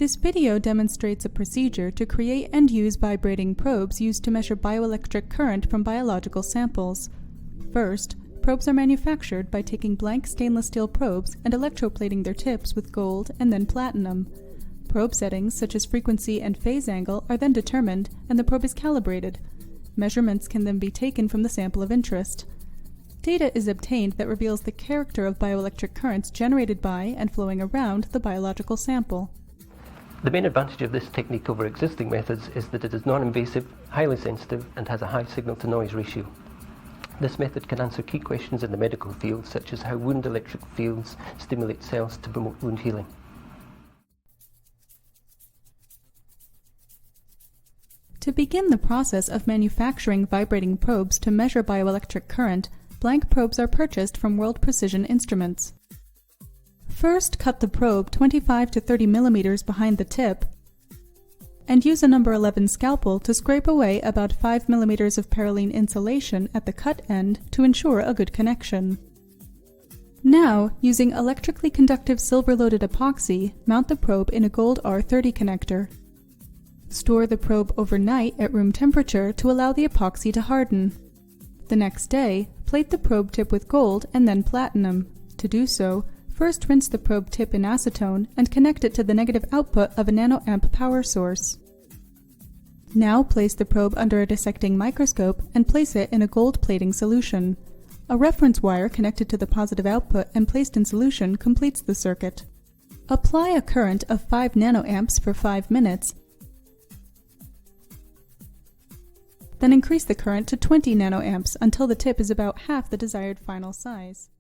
This video demonstrates a procedure to create and use vibrating probes used to measure bioelectric current from biological samples. First, probes are manufactured by taking blank stainless steel probes and electroplating their tips with gold and then platinum. Probe settings such as frequency and phase angle are then determined and the probe is calibrated. Measurements can then be taken from the sample of interest. Data is obtained that reveals the character of bioelectric currents generated by and flowing around the biological sample. The main advantage of this technique over existing methods is that it is non-invasive, highly sensitive, and has a high signal-to-noise ratio. This method can answer key questions in the medical field, such as how wound electric fields stimulate cells to promote wound healing. To begin the process of manufacturing vibrating probes to measure bioelectric current, blank probes are purchased from World Precision Instruments. First, cut the probe 25 to 30 millimeters behind the tip and use a number 11 scalpel to scrape away about 5 millimeters of parylene insulation at the cut end to ensure a good connection. Now, using electrically conductive silver-loaded epoxy, mount the probe in a gold R30 connector. Store the probe overnight at room temperature to allow the epoxy to harden. The next day, plate the probe tip with gold and then platinum. To do so, first rinse the probe tip in acetone and connect it to the negative output of a nanoamp power source. Now place the probe under a dissecting microscope and place it in a gold plating solution. A reference wire connected to the positive output and placed in solution completes the circuit. Apply a current of 5 nanoamps for 5 minutes, then increase the current to 20 nanoamps until the tip is about half the desired final size.